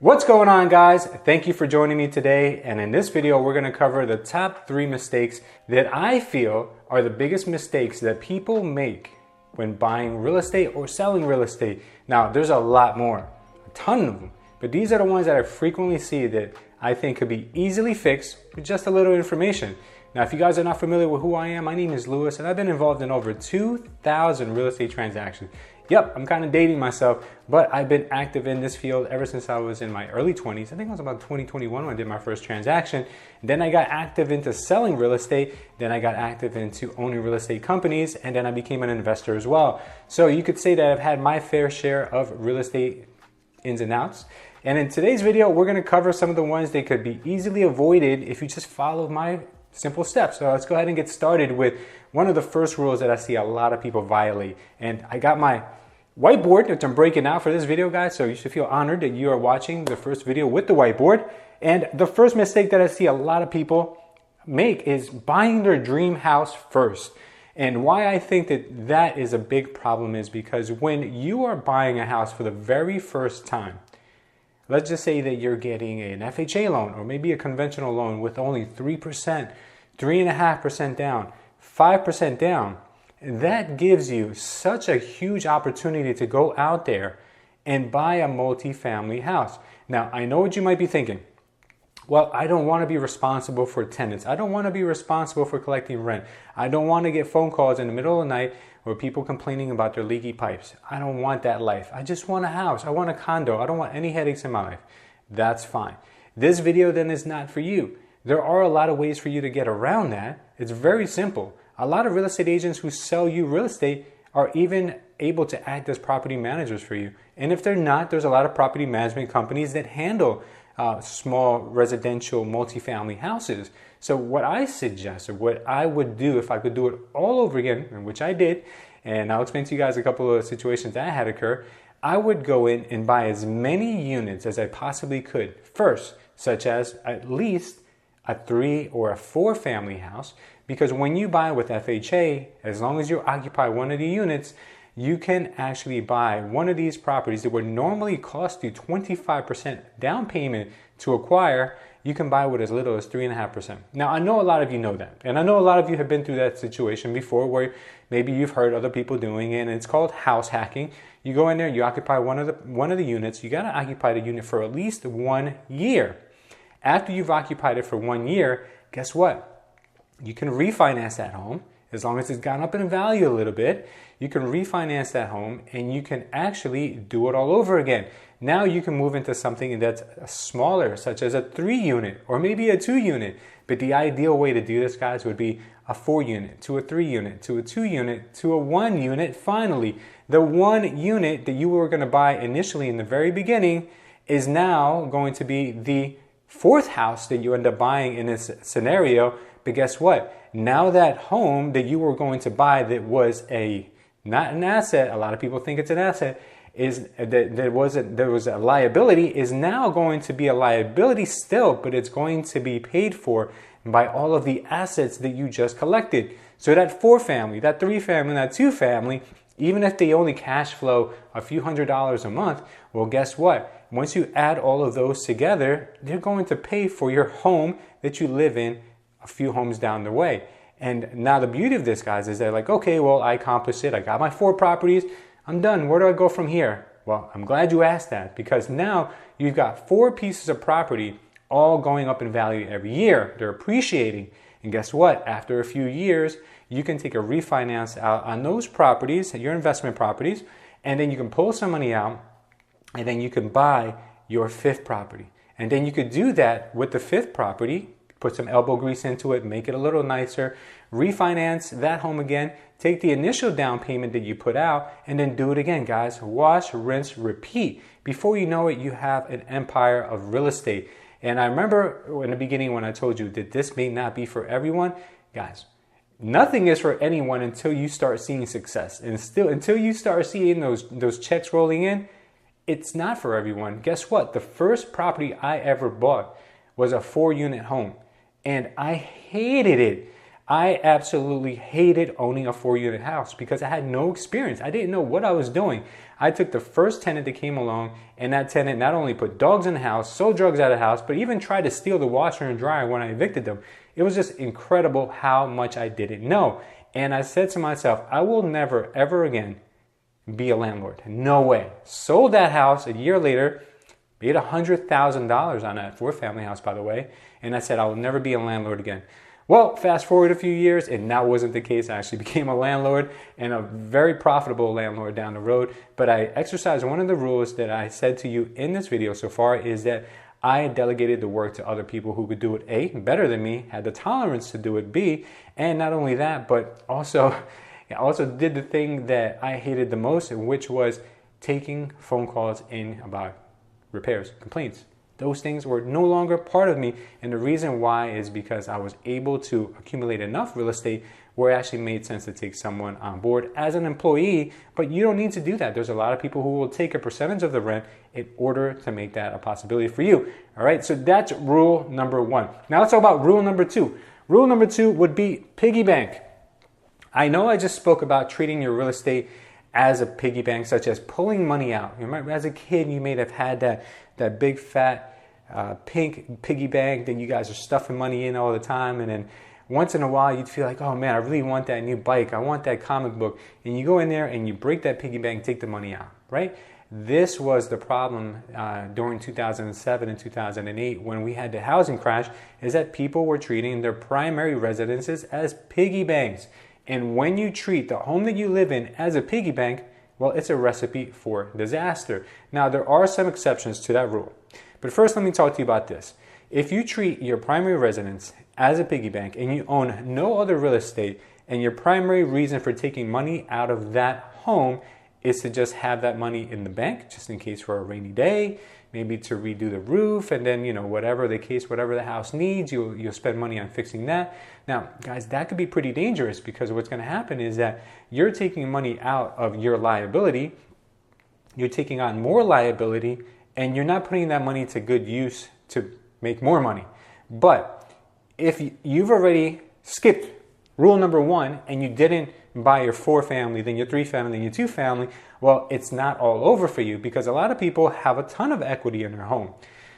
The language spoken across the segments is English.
What's going on, guys? Thank you for joining me today. And in this video, we're going to cover the top 3 mistakes that I feel are the biggest mistakes that people make when buying real estate or selling real estate. Now, there's a lot more, a ton of them, but these are the ones that I frequently see that I think could be easily fixed with just a little information. Now, if you guys are not familiar with who I am, my name is Lewis, and I've been involved in over 2,000 real estate transactions. Yep, I'm kind of dating myself, but I've been active in this field ever since I was in my early 20s. I think it was about 2021 when I did my first transaction. Then I got active into selling real estate. Then I got active into owning real estate companies, and then I became an investor as well. So you could say that I've had my fair share of real estate ins and outs. And in today's video, we're going to cover some of the ones that could be easily avoided if you just follow my simple steps. So let's go ahead and get started with one of the first rules that I see a lot of people violate. And I got my whiteboard that I'm breaking out for this video, guys, so you should feel honored that you are watching the first video with the whiteboard. And the first mistake that I see a lot of people make is buying their dream house first. And why I think that that is a big problem is because when you are buying a house for the very first time, let's just say that you're getting an FHA loan or maybe a conventional loan with only 3%, 3.5% down, 5% down. That gives you such a huge opportunity to go out there and buy a multi-family house. Now, I know what you might be thinking. Well, I don't want to be responsible for tenants. I don't want to be responsible for collecting rent. I don't want to get phone calls in the middle of the night or people complaining about their leaky pipes. I don't want that life. I just want a house. I want a condo. I don't want any headaches in my life. That's fine. This video then is not for you. There are a lot of ways for you to get around that. It's very simple. A lot of real estate agents who sell you real estate are even able to act as property managers for you. And if they're not, there's a lot of property management companies that handle small residential multifamily houses. So what I suggest, or what I would do if I could do it all over again, and which I did, and I'll explain to you guys a couple of situations that had occur, I would go in and buy as many units as I possibly could first, such as at least a 3 or a 4 family house, because when you buy with FHA, as long as you occupy one of the units, you can actually buy one of these properties that would normally cost you 25% down payment to acquire. You can buy with as little as 3.5%. Now, I know a lot of you know that, and I know a lot of you have been through that situation before where maybe you've heard other people doing it, and it's called house hacking. You go in there, you occupy one of the units. You got to occupy the unit for at least 1 year. After you've occupied it for 1 year, guess what? You can refinance that home as long as it's gone up in value a little bit. You can refinance that home and you can actually do it all over again. Now you can move into something that's smaller, such as a 3 unit or maybe a 2 unit. But the ideal way to do this, guys, would be a 4 unit to a 3 unit to a 2 unit to a 1 unit. Finally, the 1 unit that you were going to buy initially in the very beginning is now going to be the 4th house that you end up buying in this scenario. But guess what? Now that home that you were going to buy that was not an asset, a lot of people think it's an asset, there was a liability, is now going to be a liability still, but it's going to be paid for by all of the assets that you just collected. So that 4 family, that 3 family, that 2 family, even if they only cash flow a few $100s a month, well, guess what? Once you add all of those together, they're going to pay for your home that you live in a few homes down the way. And now the beauty of this, guys, is they're like, okay, well, I accomplished it. I got my 4 properties. I'm done. Where do I go from here? Well, I'm glad you asked that, because now you've got 4 pieces of property all going up in value every year. They're appreciating. And guess what? After a few years, you can take a refinance out on those properties, your investment properties, and then you can pull some money out, and then you can buy your 5th property. And then you could do that with the 5th property, put some elbow grease into it, make it a little nicer, refinance that home again, take the initial down payment that you put out, and then do it again, guys. Wash, rinse, repeat. Before you know it, you have an empire of real estate. And I remember in the beginning when I told you that this may not be for everyone, guys, nothing is for anyone until you start seeing success. And still, until you start seeing those checks rolling in, it's not for everyone. Guess what? The first property I ever bought was a 4 unit home. And I hated it. I absolutely hated owning a 4-unit house because I had no experience. I didn't know what I was doing. I took the first tenant that came along, and that tenant not only put dogs in the house, sold drugs out of the house, but even tried to steal the washer and dryer when I evicted them. It was just incredible how much I didn't know. And I said to myself, I will never, ever again be a landlord. No way. Sold that house a year later, made $100,000 on that 4-family house, by the way. And I said, I will never be a landlord again. Well, fast forward a few years, and that wasn't the case. I actually became a landlord, and a very profitable landlord down the road. But I exercised one of the rules that I said to you in this video so far, is that I delegated the work to other people who could do it, A, better than me, had the tolerance to do it, B, and not only that, but also did the thing that I hated the most, which was taking phone calls in about repairs, complaints. Those things were no longer part of me, and the reason why is because I was able to accumulate enough real estate where it actually made sense to take someone on board as an employee, but you don't need to do that. There's a lot of people who will take a percentage of the rent in order to make that a possibility for you. All right, so that's rule number 1. Now let's talk about rule number 2. Rule number 2 would be piggy bank. I know I just spoke about treating your real estate as a piggy bank, such as pulling money out. You remember, as a kid, you may have had that big fat pink piggy bank that you guys are stuffing money in all the time, and then once in a while you'd feel like, oh man, I really want that new bike, I want that comic book, and you go in there and you break that piggy bank, take the money out, right? This was the problem during 2007 and 2008 when we had the housing crash, is that people were treating their primary residences as piggy banks. And when you treat the home that you live in as a piggy bank, well, it's a recipe for disaster. Now, there are some exceptions to that rule. But first, let me talk to you about this. If you treat your primary residence as a piggy bank and you own no other real estate, and your primary reason for taking money out of that home is to just have that money in the bank, just in case for a rainy day, maybe to redo the roof, and then, whatever the house needs, you'll spend money on fixing that. Now, guys, that could be pretty dangerous, because what's going to happen is that you're taking money out of your liability, you're taking on more liability, and you're not putting that money to good use to make more money. But if you've already skipped rule number 1 and you didn't buy your 4-family, then your 3-family, then your 2-family, well, it's not all over for you, because a lot of people have a ton of equity in their home.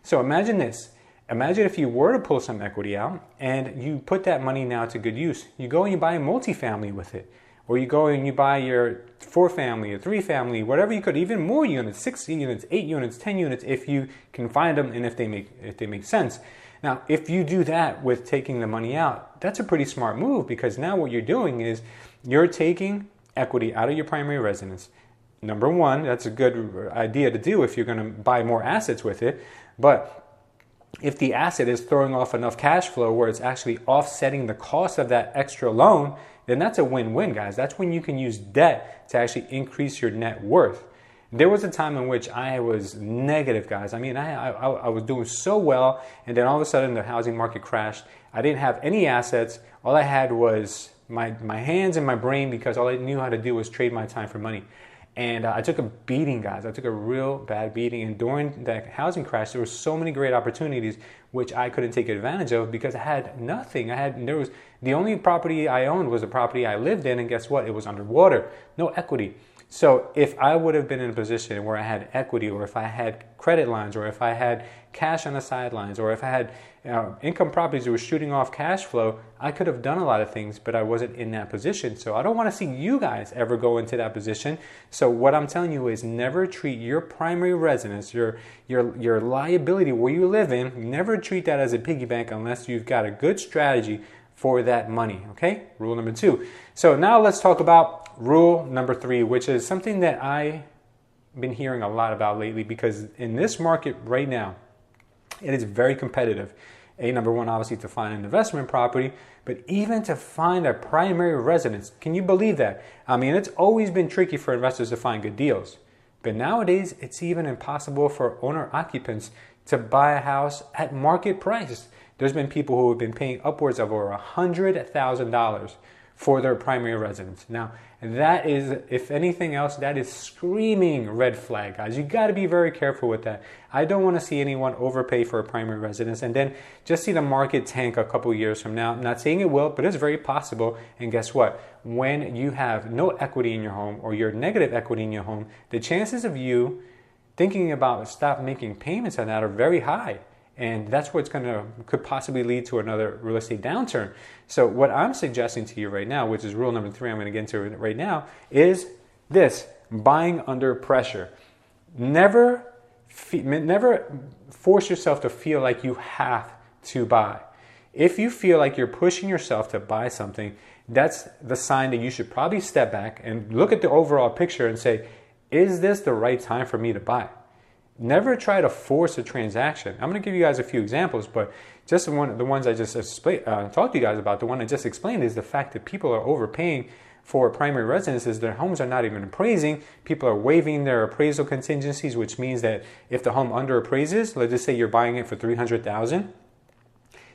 So imagine this. Imagine if you were to pull some equity out and you put that money now to good use. You go and you buy a multifamily with it. Or you go and you buy your 4-family or 3-family, whatever you could, even more units, 6 units, 8 units, 10 units, if you can find them and if they make sense. Now, if you do that with taking the money out, that's a pretty smart move, because now what you're doing is you're taking equity out of your primary residence. Number 1, that's a good idea to do if you're going to buy more assets with it. But if the asset is throwing off enough cash flow where it's actually offsetting the cost of that extra loan, then that's a win-win, guys. That's when you can use debt to actually increase your net worth. There was a time in which I was negative, guys. I mean, I was doing so well, and then all of a sudden the housing market crashed. I didn't have any assets. All I had was my hands and my brain, because all I knew how to do was trade my time for money. And I took a beating, guys. I took a real bad beating. And during that housing crash, there were so many great opportunities which I couldn't take advantage of because I had nothing. The only property I owned was the property I lived in, and guess what? It was underwater, no equity. So if I would have been in a position where I had equity, or if I had credit lines, or if I had cash on the sidelines, or if I had income properties that were shooting off cash flow, I could have done a lot of things, but I wasn't in that position. So I don't want to see you guys ever go into that position. So what I'm telling you is never treat your primary residence, your liability where you live in, never treat that as a piggy bank unless you've got a good strategy for that money, okay? Rule number 2. So now let's talk about rule number 3, which is something that I've been hearing a lot about lately, because in this market right now, it is very competitive. Number 1, obviously, to find an investment property, but even to find a primary residence. Can you believe that? I mean, it's always been tricky for investors to find good deals. But nowadays, it's even impossible for owner-occupants to buy a house at market price. There's been people who have been paying upwards of over $100,000 for their primary residence. Now, that is, if anything else, that is screaming red flag, guys. You got to be very careful with that. I don't want to see anyone overpay for a primary residence and then just see the market tank a couple years from now. I'm not saying it will, but it's very possible. And guess what? When you have no equity in your home or you're negative equity in your home, the chances of you thinking about stop making payments on that are very high. And that's what's could possibly lead to another real estate downturn. So what I'm suggesting to you right now, which is rule number 3, I'm going to get into it right now, is this: buying under pressure. Never force yourself to feel like you have to buy. If you feel like you're pushing yourself to buy something, that's the sign that you should probably step back and look at the overall picture and say, is this the right time for me to buy? Never try to force a transaction. I'm going to give you guys a few examples, but just the ones I just talked to you guys about, the one I just explained, is the fact that people are overpaying for primary residences. Their homes are not even appraising. People are waiving their appraisal contingencies, which means that if the home underappraises, let's just say you're buying it for $300,000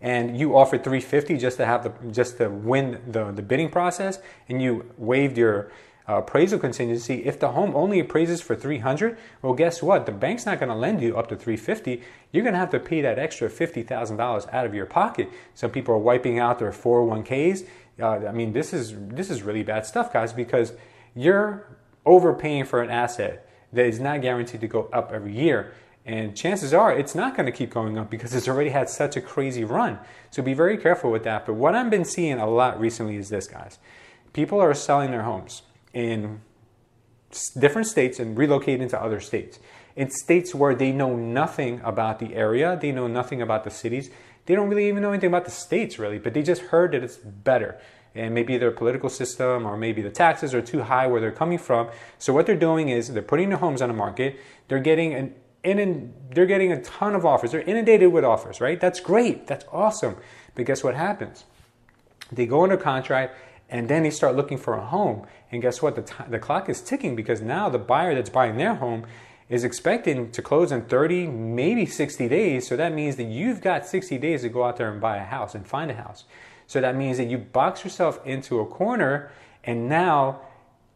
and you offered $350 just to win the bidding process, and you waived your appraisal contingency. If the home only appraises for $300,000, well, guess what? The bank's not going to lend you up to $350,000. You're going to have to pay that extra $50,000 out of your pocket. Some people are wiping out their 401ks. I mean, this is really bad stuff, guys, because you're overpaying for an asset that is not guaranteed to go up every year. And chances are it's not going to keep going up because it's already had such a crazy run. So be very careful with that. But what I've been seeing a lot recently is this, guys. People are selling their homes in different states and relocating to other states. In states where they know nothing about the area, they know nothing about the cities, they don't really even know anything about the states really, but they just heard that it's better. And maybe their political system or maybe the taxes are too high where they're coming from. So what they're doing is they're putting their homes on the market, they're getting a ton of offers, they're inundated with offers, right? That's great, that's awesome. But guess what happens? They go under contract, and then they start looking for a home. And guess what? The clock is ticking, because now the buyer that's buying their home is expecting to close in 30, maybe 60 days. So that means that you've got 60 days to go out there and buy a house and find a house. So that means that you box yourself into a corner, and now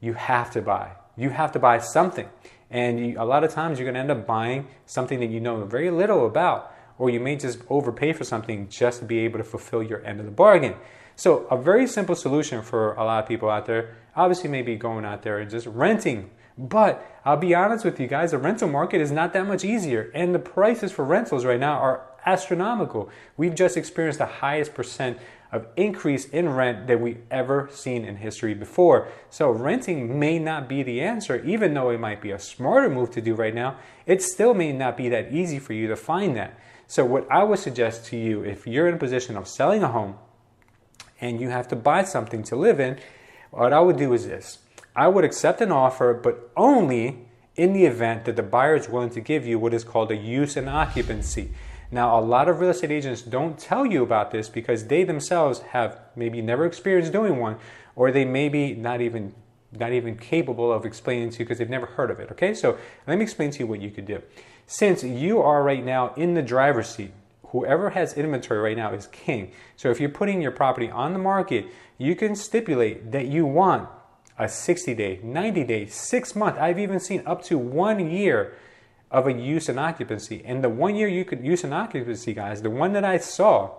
you have to buy. You have to buy something. And a lot of times you're going to end up buying something that you know very little about, or you may just overpay for something just to be able to fulfill your end of the bargain. So a very simple solution for a lot of people out there, obviously maybe going out there and just renting. But I'll be honest with you guys, the rental market is not that much easier. And the prices for rentals right now are astronomical. We've just experienced the highest percent of increase in rent that we've ever seen in history before. So renting may not be the answer, even though it might be a smarter move to do right now. It still may not be that easy for you to find that. So what I would suggest to you, if you're in a position of selling a home, and you have to buy something to live in, what I would do is this. I would accept an offer, but only in the event that the buyer is willing to give you what is called a use and occupancy. Now, a lot of real estate agents don't tell you about this because they themselves have maybe never experienced doing one, or they may be not even capable of explaining to you because they've never heard of it, okay? So let me explain to you what you could do. Since you are right now in the driver's seat, whoever has inventory right now is king. So if you're putting your property on the market, you can stipulate that you want a 60-day, 90-day, 6-month. I've even seen up to 1 year of a use and occupancy. And the 1 year you could use an occupancy, guys, the one that I saw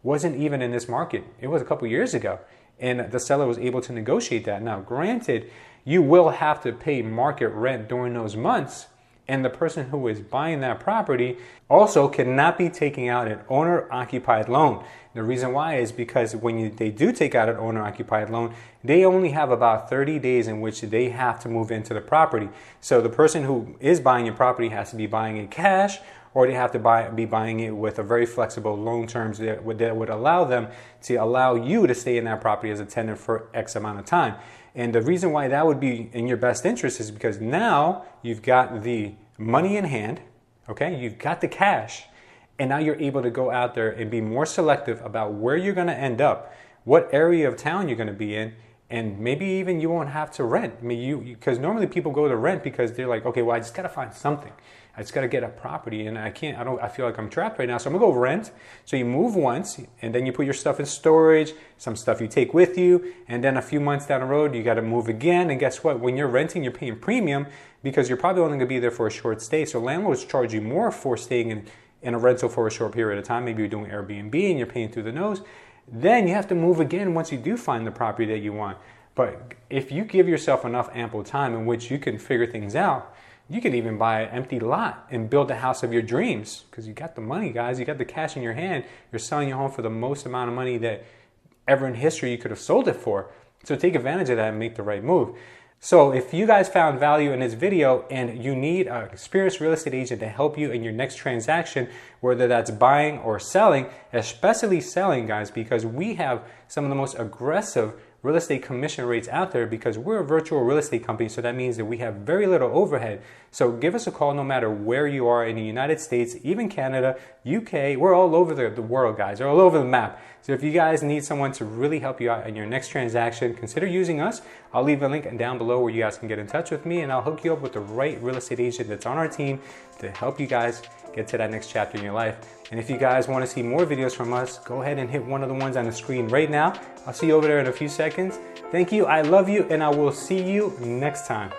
wasn't even in this market. It was a couple years ago. And the seller was able to negotiate that. Now, granted, you will have to pay market rent during those months. And the person who is buying that property also cannot be taking out an owner-occupied loan. The reason why is because when they do take out an owner-occupied loan, they only have about 30 days in which they have to move into the property. So the person who is buying your property has to be buying it cash, or they have to be buying it with a very flexible loan terms that would allow them to allow you to stay in that property as a tenant for X amount of time. And the reason why that would be in your best interest is because now you've got the money in hand, okay? You've got the cash, and now you're able to go out there and be more selective about where you're going to end up, what area of town you're going to be in, And maybe even you won't have to rent. I mean, because normally people go to rent because they're like, okay, well, I just gotta find something. I just gotta get a property, and I feel like I'm trapped right now, so I'm gonna go rent. So you move once, and then you put your stuff in storage, some stuff you take with you, and then a few months down the road, you gotta move again. And guess what? When you're renting, you're paying premium because you're probably only gonna be there for a short stay. So landlords charge you more for staying in a rental for a short period of time. Maybe you're doing Airbnb and you're paying through the nose. Then you have to move again once you do find the property that you want. But if you give yourself enough ample time in which you can figure things out, you can even buy an empty lot and build the house of your dreams, because you got the money, guys. You got the cash in your hand. You're selling your home for the most amount of money that ever in history you could have sold it for. So take advantage of that and make the right move. So if you guys found value in this video and you need an experienced real estate agent to help you in your next transaction, whether that's buying or selling, especially selling, guys, because we have some of the most aggressive real estate commission rates out there because we're a virtual real estate company. So that means that we have very little overhead. So give us a call no matter where you are in the United States, even Canada, UK. We're all over the world, guys. We're all over the map. So if you guys need someone to really help you out in your next transaction, consider using us. I'll leave a link down below where you guys can get in touch with me, and I'll hook you up with the right real estate agent that's on our team to help you guys get to that next chapter in your life. And if you guys want to see more videos from us, go ahead and hit one of the ones on the screen right now. I'll see you over there in a few seconds. Thank you. I love you, and I will see you next time.